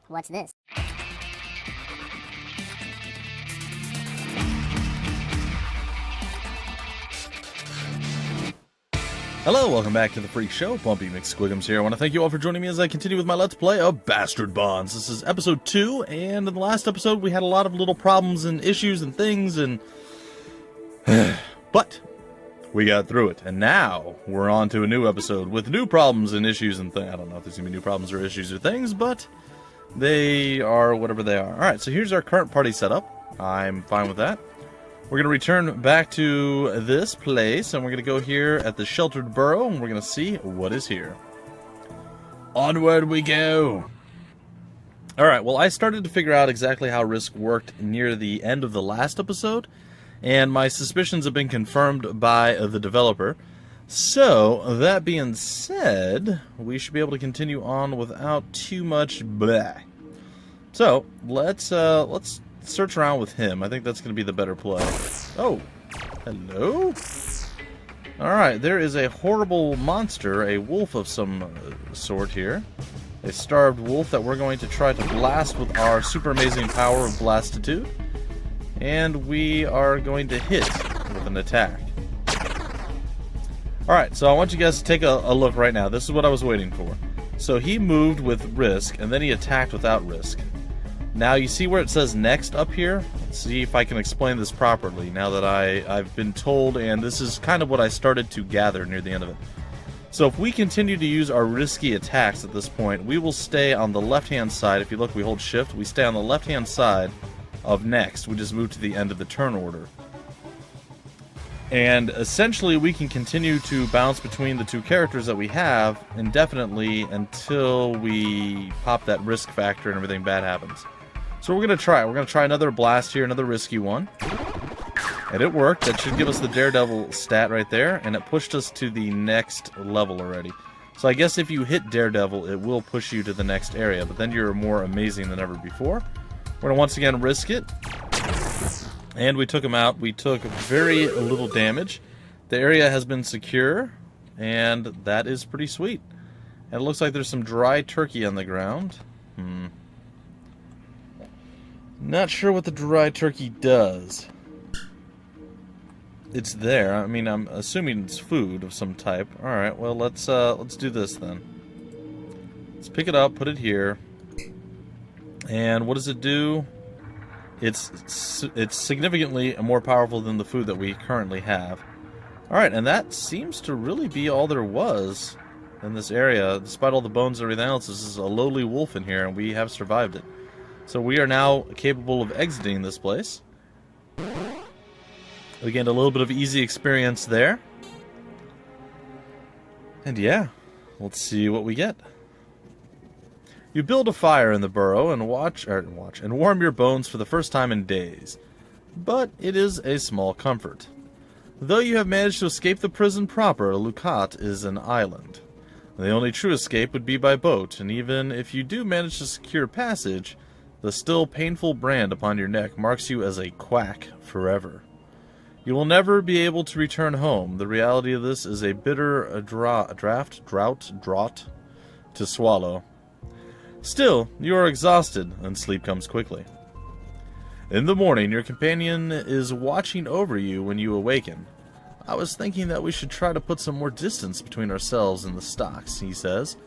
What's this? Hello, welcome back to the Freak Show. Bumpy McSquigums here. I want to thank you all for joining me as I continue with my Let's Play of Bastard Bonds. This is episode 2, and in the last episode we had a lot of little problems and issues and things, and... but we got through it, and now we're on to a new episode with new problems and issues and things. I don't know if there's going to be new problems or issues or things, but they are whatever they are. Alright, so here's our current party setup. I'm fine with that. We're going to return back to this place, and we're going to go here at the sheltered burrow, and we're going to see what is here. Onward we go! Alright, well, I started to figure out exactly how Risk worked near the end of the last episode, and my suspicions have been confirmed by the developer. So, that being said, we should be able to continue on without too much bleh. So, let's search around with him. I think that's going to be the better play. Oh, hello? Alright, there is a horrible monster, a wolf of some sort here. A starved wolf that we're going to try to blast with our super amazing power of Blastitude. And we are going to hit with an attack. Alright, so I want you guys to take a look right now. This is what I was waiting for. So he moved with Risk, and then he attacked without Risk. Now, you see where it says next up here? Let's see if I can explain this properly now that I've been told, and this is kind of what I started to gather near the end of it. So if we continue to use our risky attacks at this point, we will stay on the left-hand side. If you look, we hold shift. We stay on the left-hand side of next. We just move to the end of the turn order. And essentially, we can continue to bounce between the two characters that we have indefinitely until we pop that risk factor and everything bad happens. So we're going to try. We're going to try another blast here, another risky one. And it worked. That should give us the Daredevil stat right there, and it pushed us to the next level already. So I guess if you hit Daredevil, it will push you to the next area, but then you're more amazing than ever before. We're going to once again risk it. And we took him out. We took very little damage. The area has been secure, and that is pretty sweet. And it looks like there's some dry turkey on the ground. Not sure what the dry turkey does. It's there. I mean, I'm assuming it's food of some type. Alright, well, let's do this then. Let's pick it up, put it here. And what does it do? It's significantly more powerful than the food that we currently have. Alright, and that seems to really be all there was in this area. Despite all the bones and everything else, this is a lowly wolf in here, and we have survived it. So we are now capable of exiting this place. We gained a little bit of easy experience there. And yeah, let's see what we get. You build a fire in the burrow and warm your bones for the first time in days. But it is a small comfort. Though you have managed to escape the prison proper, Lukat is an island. The only true escape would be by boat, and even if you do manage to secure passage, the still painful brand upon your neck marks you as a quack forever. You will never be able to return home. The reality of this is a bitter drought to swallow. Still, you are exhausted, and sleep comes quickly. In the morning, your companion is watching over you when you awaken. I was thinking that we should try to put some more distance between ourselves and the stocks, he says.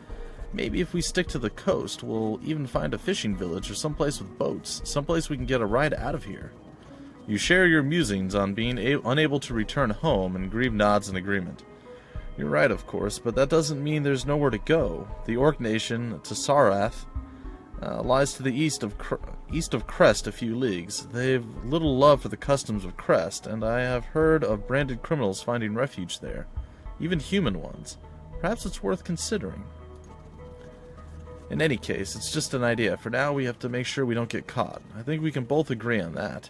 Maybe if we stick to the coast, we'll even find a fishing village or someplace with boats, someplace we can get a ride out of here. You share your musings on being unable to return home, and Grieve nods in agreement. You're right, of course, but that doesn't mean there's nowhere to go. The Orc nation, Tsarath, lies to the east of Crest a few leagues. They've little love for the customs of Crest, and I have heard of branded criminals finding refuge there, even human ones. Perhaps it's worth considering. In any case, it's just an idea. For now, we have to make sure we don't get caught. I think we can both agree on that.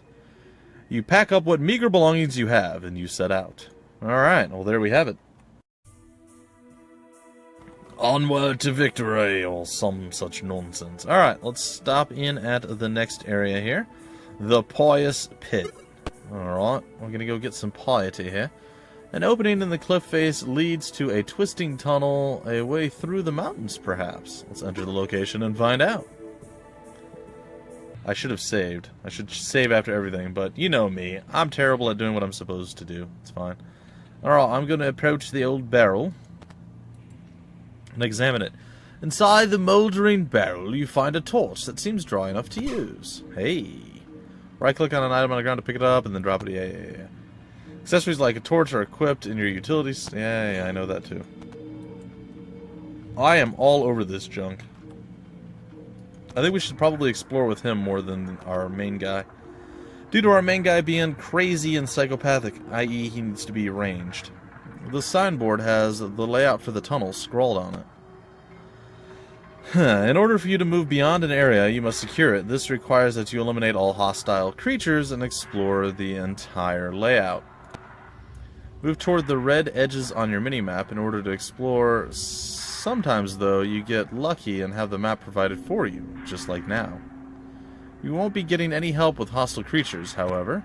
You pack up what meager belongings you have, and you set out. Alright, well there we have it. Onward to victory, or some such nonsense. Alright, let's stop in at the next area here. The Pious Pit. Alright, we're gonna go get some piety here. An opening in the cliff face leads to a twisting tunnel, a way through the mountains, perhaps. Let's enter the location and find out. I should have saved. I should save after everything, but you know me. I'm terrible at doing what I'm supposed to do. It's fine. Alright, I'm going to approach the old barrel and examine it. Inside the mouldering barrel, you find a torch that seems dry enough to use. Hey. Right-click on an item on the ground to pick it up, and then drop it. Yeah. Accessories like a torch are equipped in your utilities. Yeah, I know that too. I am all over this junk. I think we should probably explore with him more than our main guy. Due to our main guy being crazy and psychopathic, i.e. he needs to be ranged. The signboard has the layout for the tunnel scrawled on it. In order for you to move beyond an area, you must secure it. This requires that you eliminate all hostile creatures and explore the entire layout. Move toward the red edges on your minimap in order to explore. Sometimes, though, you get lucky and have the map provided for you, just like now. You won't be getting any help with hostile creatures, however.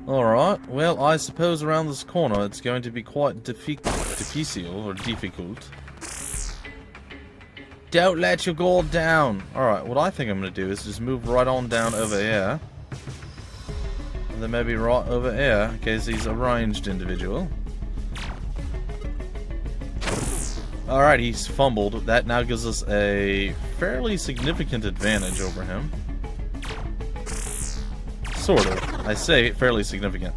Alright, well, I suppose around this corner it's going to be quite difficult. Don't let your guard down! Alright, what I think I'm going to do is just move right on down over here. And then maybe right over here, in case he's a ranged individual. Alright, he's fumbled. That now gives us a fairly significant advantage over him. Sort of. I say fairly significant.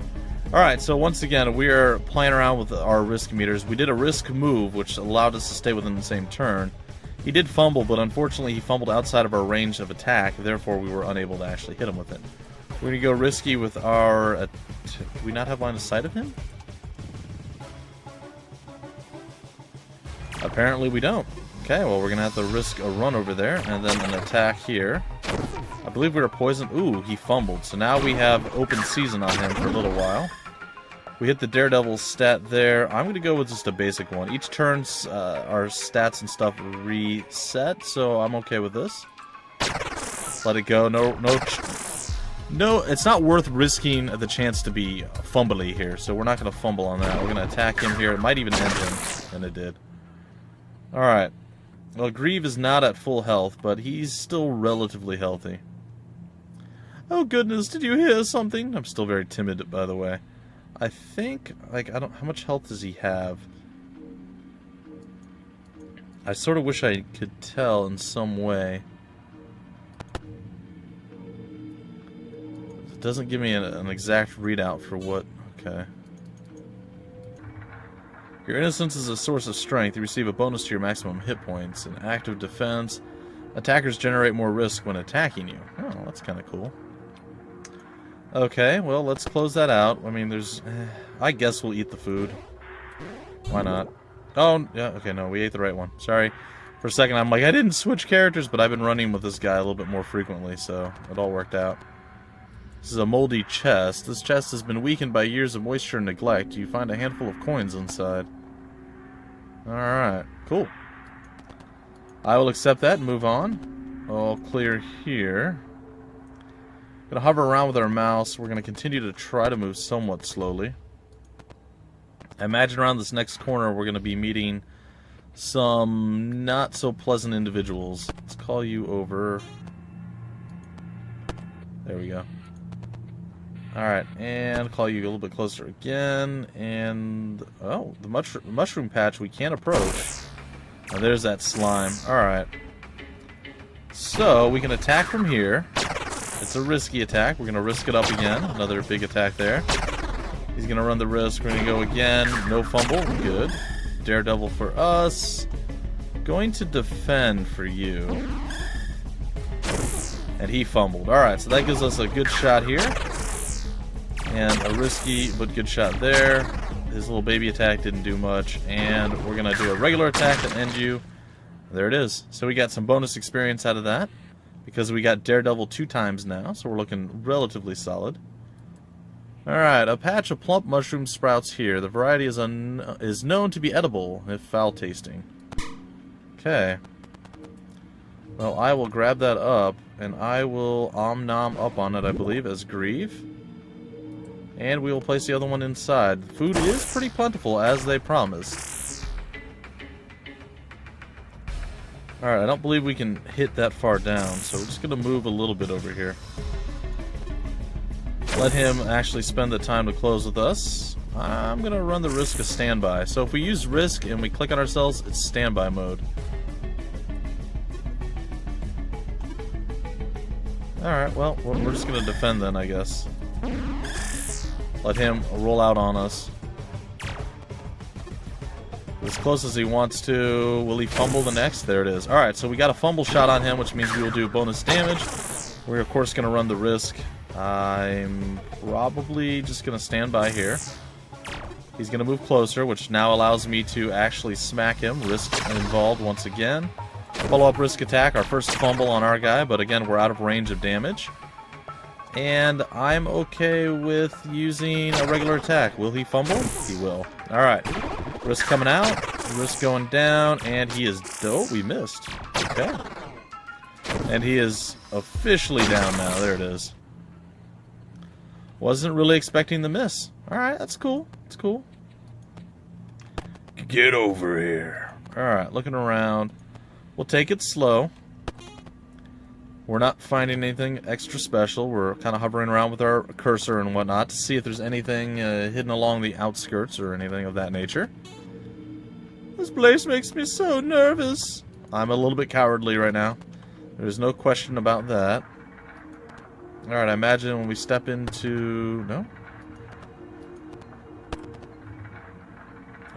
Alright, so once again, we are playing around with our risk meters. We did a risk move, which allowed us to stay within the same turn. He did fumble, but unfortunately he fumbled outside of our range of attack, therefore we were unable to actually hit him with it. We're going to go risky with our... do we not have line of sight of him? Apparently we don't. Okay, well we're going to have to risk a run over there, and then an attack here. I believe we were poisoned. Ooh, he fumbled. So now we have open season on him for a little while. We hit the Daredevil stat there. I'm going to go with just a basic one. Each turn, our stats and stuff reset, so I'm okay with this. Let it go. No, it's not worth risking the chance to be fumbly here, so we're not going to fumble on that. We're going to attack him here. It might even end him, and it did. Alright. Well, Grieve is not at full health, but he's still relatively healthy. Oh goodness, did you hear something? I'm still very timid, by the way. I think, like, how much health does he have? I sort of wish I could tell in some way. It doesn't give me an exact readout for what... Okay. Your innocence is a source of strength. You receive a bonus to your maximum hit points. In active defense, attackers generate more risk when attacking you. Oh, that's kind of cool. Okay, well, let's close that out. I mean, there's... I guess we'll eat the food. Why not? Oh, yeah, okay, no, we ate the right one. Sorry. For a second, I'm like, I didn't switch characters, but I've been running with this guy a little bit more frequently, so it all worked out. This is a moldy chest. This chest has been weakened by years of moisture and neglect. You find a handful of coins inside. Alright, cool. I will accept that and move on. All clear here. Gonna hover around with our mouse. We're gonna continue to try to move somewhat slowly. I imagine around this next corner we're gonna be meeting some not so pleasant individuals. Let's call you over. There we go. Alright, and call you a little bit closer again, and... Oh, the mushroom patch we can't approach. Oh, there's that slime. Alright. So, we can attack from here. It's a risky attack. We're going to risk it up again. Another big attack there. He's going to run the risk. We're going to go again. No fumble. Good. Daredevil for us. Going to defend for you. And he fumbled. Alright, so that gives us a good shot here. And a risky but good shot there. His little baby attack didn't do much. And we're going to do a regular attack that ends you. There it is. So we got some bonus experience out of that. Because we got Daredevil 2 times now. So we're looking relatively solid. Alright, a patch of plump mushroom sprouts here. The variety is known to be edible, if foul tasting. Okay. Well, I will grab that up. And I will om-nom up on it, I believe, as Grieve. And we will place the other one inside. The food is pretty plentiful, as they promised. Alright, I don't believe we can hit that far down, so we're just going to move a little bit over here. Let him actually spend the time to close with us. I'm going to run the risk of standby. So if we use risk and we click on ourselves, it's standby mode. Alright, well, we're just going to defend then, I guess. Let him roll out on us. As close as he wants to. Will he fumble the next? There it is. Alright, so we got a fumble shot on him, which means we will do bonus damage. We're, of course, going to run the risk. I'm probably just going to stand by here. He's going to move closer, which now allows me to actually smack him. Risk involved once again. Follow-up risk attack, our first fumble on our guy, but again, we're out of range of damage. And I'm okay with using a regular attack. Will he fumble? He will. Alright. Risk coming out, risk going down, and he is... Oh, we missed. Okay. And he is officially down now. There it is. Wasn't really expecting the miss. Alright, that's cool. That's cool. Get over here. Alright, looking around. We'll take it slow. We're not finding anything extra special. We're kind of hovering around with our cursor and whatnot to see if there's anything hidden along the outskirts or anything of that nature. This place makes me so nervous. I'm a little bit cowardly right now. There's no question about that. Alright, I imagine when we step into... No?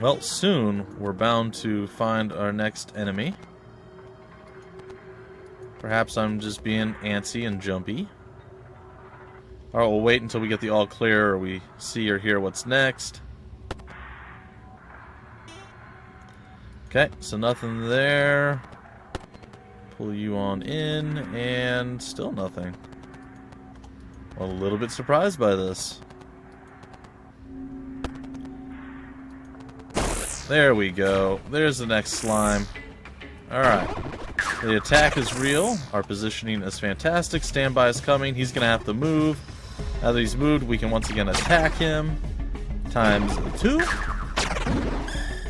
Well, soon we're bound to find our next enemy. Perhaps I'm just being antsy and jumpy. Alright, we'll wait until we get the all clear or we see or hear what's next. Okay, so nothing there. Pull you on in, and still nothing. Well, a little bit surprised by this. There we go. There's the next slime. Alright. The attack is real. Our positioning is fantastic. Standby is coming. He's going to have to move. Now that he's moved, we can once again attack him. Times 2.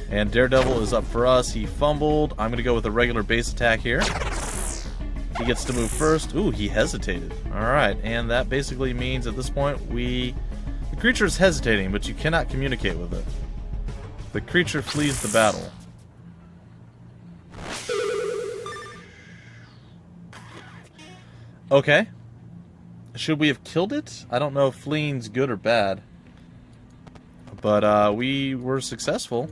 And Daredevil is up for us. He fumbled. I'm going to go with a regular base attack here. He gets to move first. Ooh, he hesitated. Alright, and that basically means at this point the creature is hesitating, but you cannot communicate with it. The creature flees the battle. Okay. Should we have killed it? I don't know if fleeing's good or bad. But we were successful.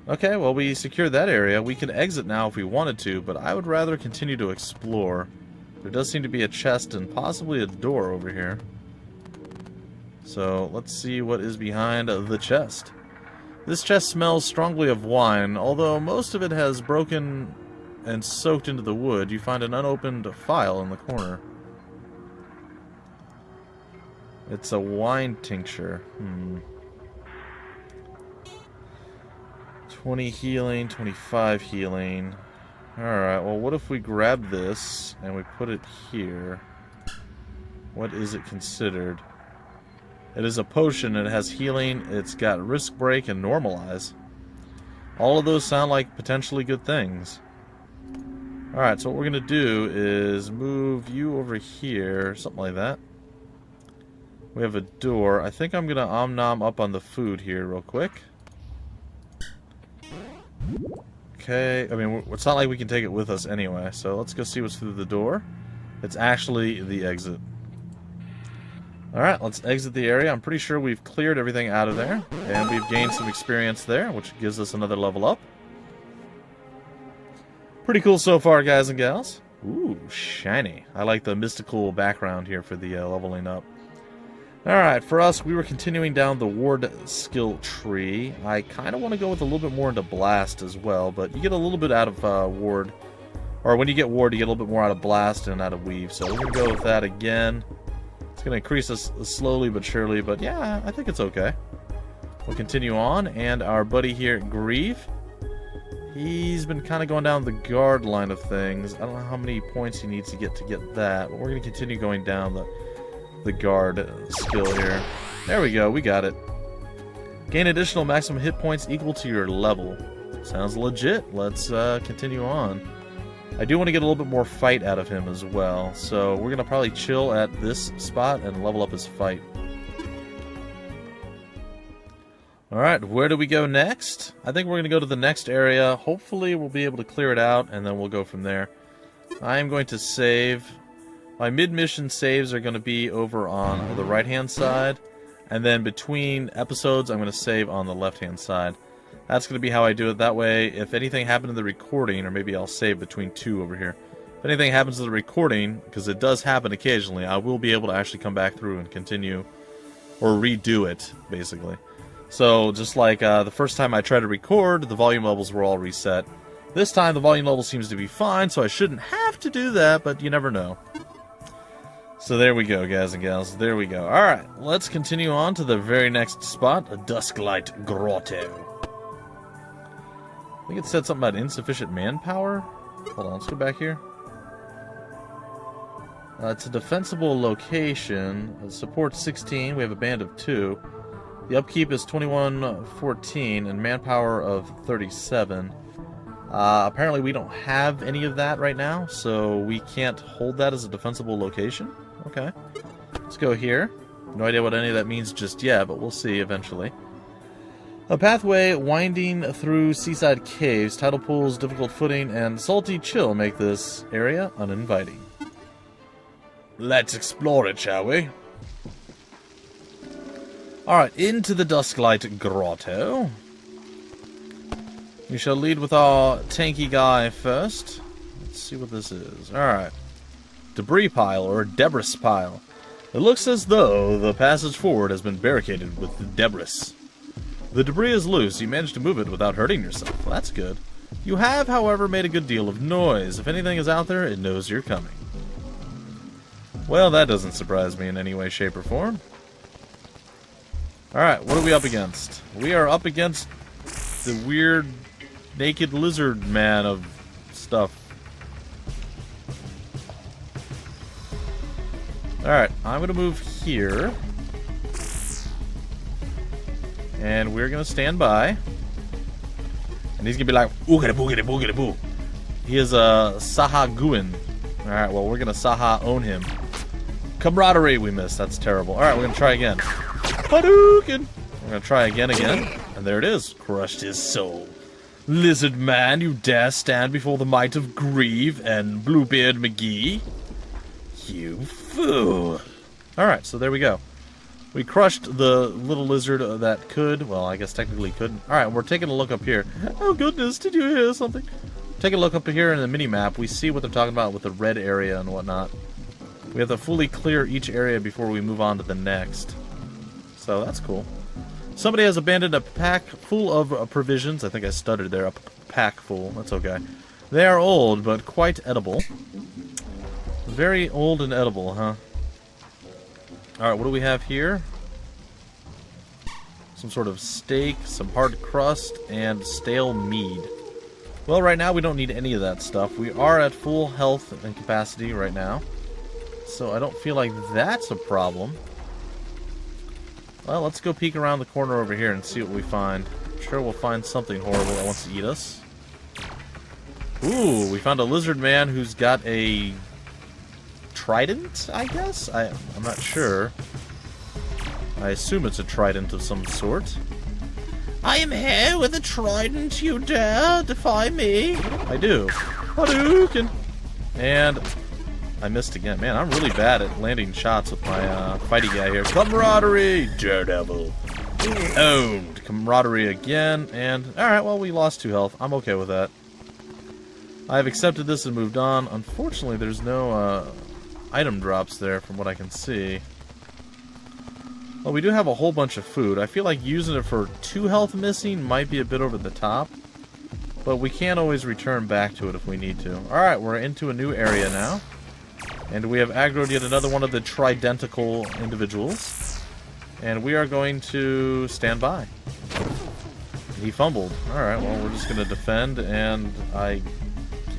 Okay, well, we secured that area. We can exit now if we wanted to, but I would rather continue to explore. There does seem to be a chest and possibly a door over here. So, let's see what is behind the chest. This chest smells strongly of wine, although most of it has broken and soaked into the wood. You find an unopened file in the corner. It's a wine tincture. 20 healing, 25 healing. Alright, well, what if we grab this and we put it here? What is it considered? It is a potion. It has healing. It's got risk break and normalize. All of those sound like potentially good things. Alright, so what we're going to do is move you over here, something like that. We have a door. I think I'm going to om-nom up on the food here real quick. Okay, I mean, it's not like we can take it with us anyway, so let's go see what's through the door. It's actually the exit. Alright, let's exit the area. I'm pretty sure we've cleared everything out of there, and we've gained some experience there, which gives us another level up. Pretty cool so far, guys and gals. Ooh, shiny. I like the mystical background here for the leveling up. Alright, for us, we were continuing down the ward skill tree. I kind of want to go with a little bit more into blast as well, but you get a little bit out of ward. Or when you get ward, you get a little bit more out of blast and out of weave. So we're going to go with that again. It's going to increase us slowly but surely, but yeah, I think it's okay. We'll continue on, and our buddy here, Grieve, he's been kind of going down the guard line of things. I don't know how many points he needs to get that, but we're going to continue going down the guard skill here. There we go, we got it. Gain additional maximum hit points equal to your level. Sounds legit. Let's continue on. I do want to get a little bit more fight out of him as well, so we're going to probably chill at this spot and level up his fight. Alright, where do we go next? I think we're going to go to the next area. Hopefully we'll be able to clear it out, and then we'll go from there. I am going to save. My mid-mission saves are going to be over on the right-hand side, and then between episodes I'm going to save on the left-hand side. That's going to be how I do it. That way, if anything happened to the recording, or maybe I'll save between two over here. If anything happens to the recording, because it does happen occasionally, I will be able to actually come back through and continue, or redo it, basically. So, just like the first time I tried to record, the volume levels were all reset. This time, the volume level seems to be fine, so I shouldn't have to do that, but you never know. So there we go, guys and gals. There we go. Alright, let's continue on to the very next spot, a Dusklight Grotto. I think it said something about insufficient manpower. Hold on, let's go back here. It's a defensible location. Support 16. We have a band of 2. The upkeep is 2114 and manpower of 37. Apparently we don't have any of that right now, so we can't hold that as a defensible location. Okay. Let's go here. No idea what any of that means just yet, but we'll see eventually. A pathway winding through seaside caves, tidal pools, difficult footing, and salty chill make this area uninviting. Let's explore it, shall we? Alright, into the Dusklight Grotto. We shall lead with our tanky guy first. Let's see what this is. Alright. Debris pile, or debris pile. It looks as though the passage forward has been barricaded with debris. The debris is loose. You managed to move it without hurting yourself. Well, that's good. You have, however, made a good deal of noise. If anything is out there, it knows you're coming. Well, that doesn't surprise me in any way, shape, or form. Alright, what are we up against? We are up against the weird naked lizard man of stuff. Alright, I'm going to move here. And we're going to stand by. And he's going to be like, oogada boogada boogada boo. He is a Saha Guin. Alright, well, we're going to Saha own him. Camaraderie, we missed. That's terrible. Alright, we're going to try again. Hadouken! We're going to try again. And there it is. Crushed his soul. Lizard man, you dare stand before the might of Grieve and Bluebeard McGee? You fool. Alright, so there we go. We crushed the little lizard that could. Well, I guess technically couldn't. Alright, we're taking a look up here. Oh goodness, did you hear something? Take a look up here in the mini-map. We see what they're talking about with the red area and whatnot. We have to fully clear each area before we move on to the next. So that's cool. Somebody has abandoned a pack full of provisions. I think I stuttered there. A pack full. That's okay. They are old, but quite edible. Very old and edible, huh? Alright, what do we have here? Some sort of steak, some hard crust, and stale mead. Well, right now we don't need any of that stuff. We are at full health and capacity right now. So I don't feel like that's a problem. Well, let's go peek around the corner over here and see what we find. I'm sure we'll find something horrible that wants to eat us. Ooh, we found a lizard man who's got a trident, I guess? I'm not sure. I assume it's a trident of some sort. I am here with a trident. You dare defy me? I do. Hadouken! And I missed again. Man, I'm really bad at landing shots with my fighty guy here. Camaraderie! Daredevil. Owned. Camaraderie again. And, alright, well, we lost 2 health. I'm okay with that. I've accepted this and moved on. Unfortunately, there's no item drops there from what I can see. Well, we do have a whole bunch of food. I feel like using it for 2 health missing might be a bit over the top. But we can always return back to it if we need to. Alright, we're into a new area now. And we have aggroed yet another one of the tridentical individuals. And we are going to stand by. He fumbled. Alright, well, we're just going to defend and I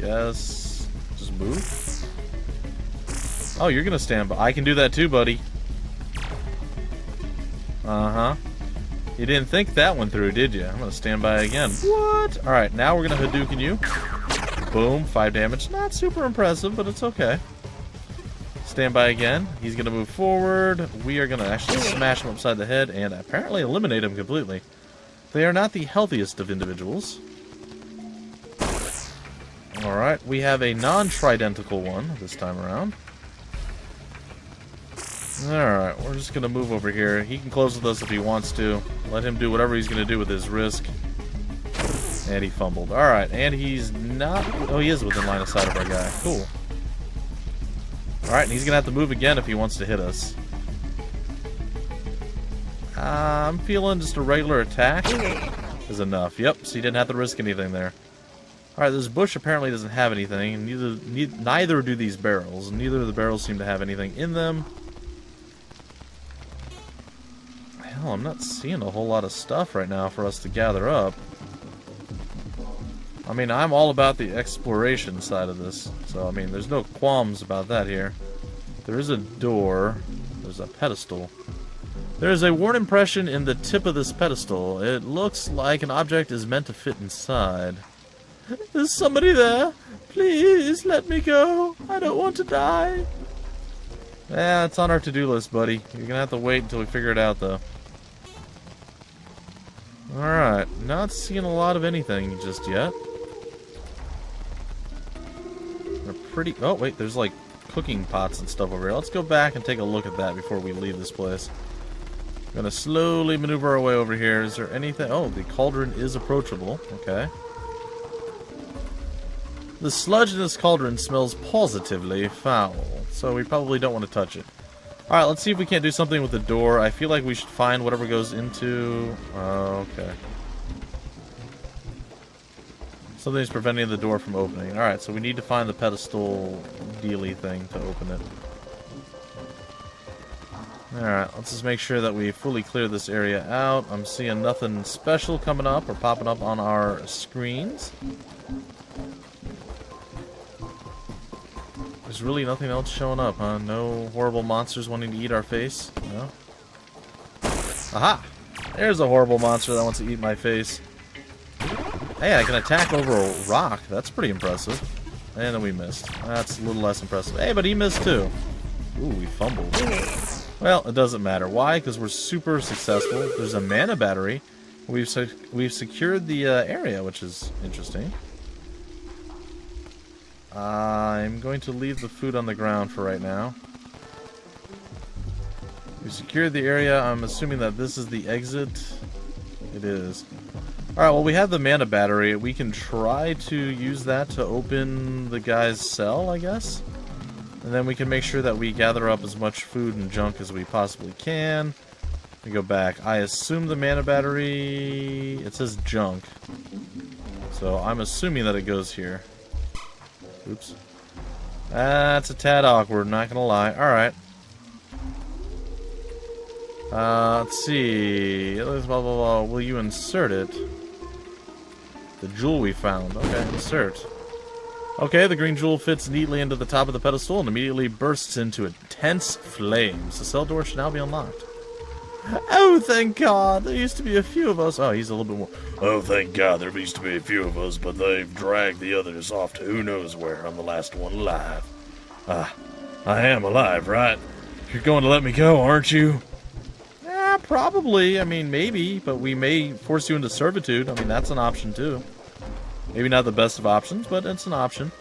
guess just move. Oh, you're going to stand by. I can do that too, buddy. Uh-huh. You didn't think that one through, did you? I'm gonna stand by again. What? Alright, now we're gonna Hadouken you. Boom, 5 damage. Not super impressive, but it's okay. Stand by again. He's gonna move forward. We are gonna actually smash him upside the head and apparently eliminate him completely. They are not the healthiest of individuals. Alright, we have a non-tridentical one this time around. Alright, we're just gonna move over here. He can close with us if he wants to. Let him do whatever he's gonna do with his risk. And he fumbled. Alright, and he's not... Oh, he is within line of sight of our guy. Cool. Alright, and he's gonna have to move again if he wants to hit us. I'm feeling just a regular attack is enough. Yep, so he didn't have to risk anything there. Alright, this bush apparently doesn't have anything, and neither do these barrels. Neither of the barrels seem to have anything in them. Hell, I'm not seeing a whole lot of stuff right now for us to gather up. I mean, I'm all about the exploration side of this, so I mean, there's no qualms about that here. There is a door. There's a pedestal. There's a worn impression in the tip of this pedestal. It looks like an object is meant to fit inside. Is somebody there? Please, let me go. I don't want to die. Yeah, it's on our to-do list, buddy. You're gonna have to wait until we figure it out, though. Alright, not seeing a lot of anything just yet. We're pretty... Oh, wait, there's like cooking pots and stuff over here. Let's go back and take a look at that before we leave this place. I'm gonna slowly maneuver our way over here. Is there anything... Oh, the cauldron is approachable. Okay. The sludge in this cauldron smells positively foul, so we probably don't want to touch it. Alright, let's see if we can't do something with the door. I feel like we should find whatever goes into... okay. Something's preventing the door from opening. Alright, so we need to find the pedestal dealy thing to open it. Alright, let's just make sure that we fully clear this area out. I'm seeing nothing special coming up or popping up on our screens. There's really nothing else showing up, huh? No horrible monsters wanting to eat our face? No? Aha! There's a horrible monster that wants to eat my face. Hey, I can attack over a rock. That's pretty impressive. And then we missed. That's a little less impressive. Hey, but he missed too. Ooh, we fumbled. Well, it doesn't matter. Why? Because we're super successful. There's a mana battery. We've secured the area, which is interesting. I'm going to leave the food on the ground for right now. We secured the area. I'm assuming that this is the exit. It is. Alright, well, we have the mana battery. We can try to use that to open the guy's cell, I guess. And then we can make sure that we gather up as much food and junk as we possibly can. We go back. I assume the mana battery... It says junk. So I'm assuming that it goes here. Oops. That's a tad awkward, not gonna lie. Alright. Let's see. Blah, blah, blah. Will you insert it? The jewel we found. Okay, insert. Okay, the green jewel fits neatly into the top of the pedestal and immediately bursts into intense flames. The cell door should now be unlocked. Oh, thank God. There used to be a few of us. Oh, he's a little bit more. Oh, thank God, there used to be a few of us, but they've dragged the others off to who knows where. I'm the last one alive. I am alive, right? You're going to let me go, aren't you? Yeah, probably. I mean, maybe, but we may force you into servitude. I mean, that's an option, too. Maybe not the best of options, but it's an option.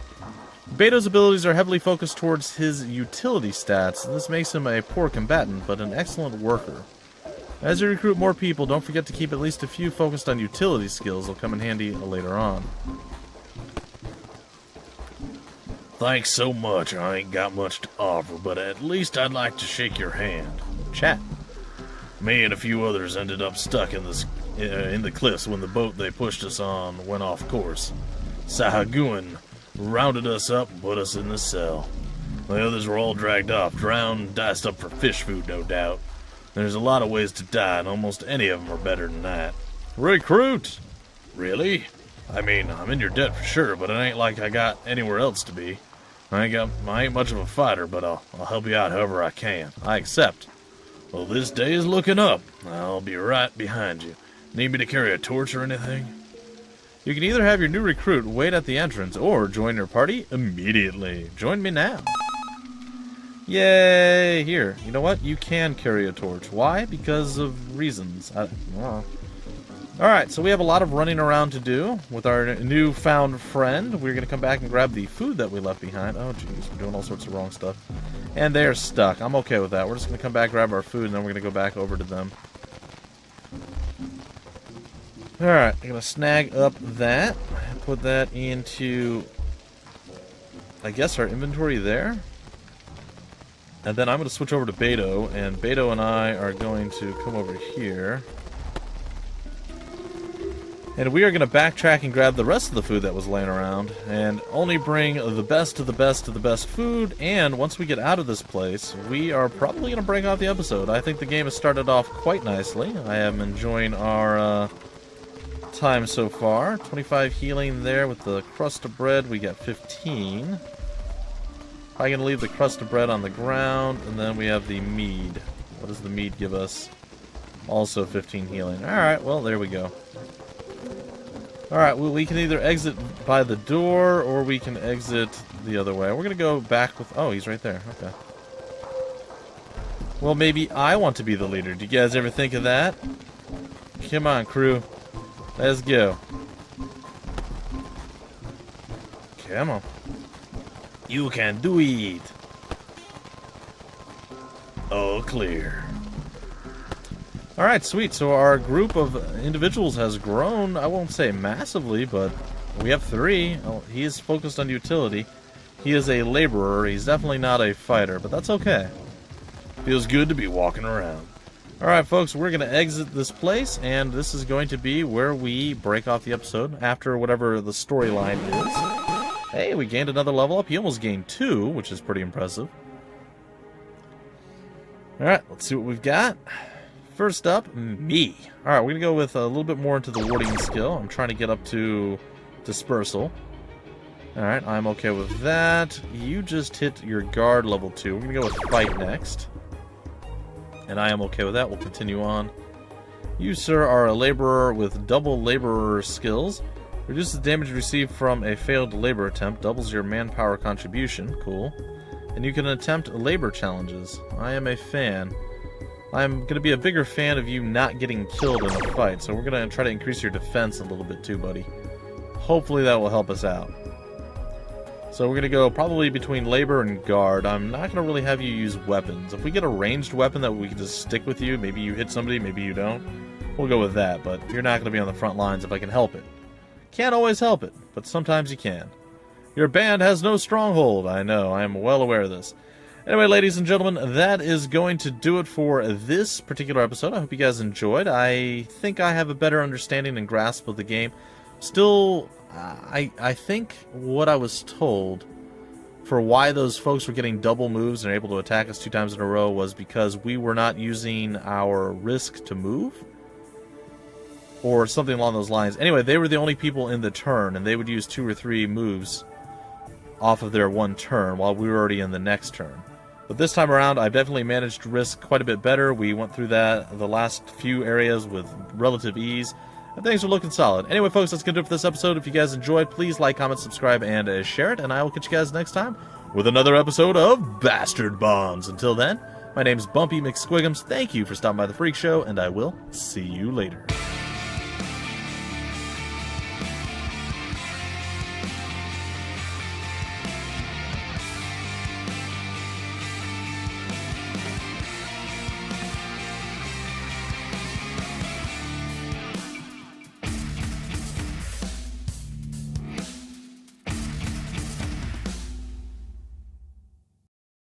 Beto's abilities are heavily focused towards his utility stats. This makes him a poor combatant, but an excellent worker. As you recruit more people, don't forget to keep at least a few focused on utility skills. They'll come in handy later on. Thanks so much. I ain't got much to offer, but at least I'd like to shake your hand. Chat. Me and a few others ended up stuck in the cliffs when the boat they pushed us on went off course. Sahaguin rounded us up and put us in the cell. The others were all dragged off, drowned, diced up for fish food, no doubt. There's a lot of ways to die, and almost any of them are better than that. Recruit! Really? I mean, I'm in your debt for sure, but it ain't like I got anywhere else to be. I ain't much of a fighter, but I'll help you out however I can. I accept. Well, this day is looking up. I'll be right behind you. Need me to carry a torch or anything? You can either have your new recruit wait at the entrance or join your party immediately. Join me now. Yay! Here, you know what? You can carry a torch. Why? Because of reasons. Alright, so we have a lot of running around to do with our newfound friend. We're going to come back and grab the food that we left behind. Oh, jeez, we're doing all sorts of wrong stuff. And they're stuck. I'm okay with that. We're just going to come back, grab our food, and then we're going to go back over to them. Alright, I'm going to snag up that. Put that into, I guess, our inventory there. And then I'm going to switch over to Beto, and Beto and I are going to come over here. And we are going to backtrack and grab the rest of the food that was laying around, and only bring the best of the best of the best food, and once we get out of this place, we are probably going to break off the episode. I think the game has started off quite nicely. I am enjoying our time so far. 25 healing there with the crust of bread. We got 15. I'm going to leave the crust of bread on the ground, and then we have the mead. What does the mead give us? Also 15 healing. Alright, well, there we go. Alright, well, we can either exit by the door, or we can exit the other way. We're going to go back with... Oh, he's right there. Okay. Well, maybe I want to be the leader. Do you guys ever think of that? Come on, crew. Let's go. Come on. You can do it. All clear. Alright, sweet. So our group of individuals has grown, I won't say massively, but we have 3. Oh, he is focused on utility. He is a laborer. He's definitely not a fighter, but that's okay. Feels good to be walking around. Alright, folks, we're going to exit this place, and this is going to be where we break off the episode after whatever the storyline is. Hey, we gained another level up. He almost gained 2, which is pretty impressive. Alright, let's see what we've got. First up, me. Alright, we're going to go with a little bit more into the warding skill. I'm trying to get up to dispersal. Alright, I'm okay with that. You just hit your guard level 2. We're going to go with fight next. And I am okay with that. We'll continue on. You, sir, are a laborer with double laborer skills. Reduces damage received from a failed labor attempt. Doubles your manpower contribution. Cool. And you can attempt labor challenges. I am a fan. I'm going to be a bigger fan of you not getting killed in a fight, so we're going to try to increase your defense a little bit too, buddy. Hopefully that will help us out. So we're going to go probably between labor and guard. I'm not going to really have you use weapons. If we get a ranged weapon that we can just stick with you, maybe you hit somebody, maybe you don't, we'll go with that, but you're not going to be on the front lines if I can help it. Can't always help it, but sometimes you can. Your band has no stronghold. I know, I am well aware of this. Anyway, ladies and gentlemen, that is going to do it for this particular episode. I hope you guys enjoyed. I think I have a better understanding and grasp of the game. Still, I think what I was told for why those folks were getting double moves and able to attack us 2 times in a row was because we were not using our risk to move. Or something along those lines. Anyway, they were the only people in the turn, and they would use 2 or 3 moves off of their one turn while we were already in the next turn. But this time around, I've definitely managed risk quite a bit better. We went through the last few areas with relative ease, and things are looking solid. Anyway, folks, that's going to do it for this episode. If you guys enjoyed, please like, comment, subscribe, and share it, and I will catch you guys next time with another episode of Bastard Bonds. Until then, my name's Bumpy McSquigums. Thank you for stopping by the Freak Show, and I will see you later.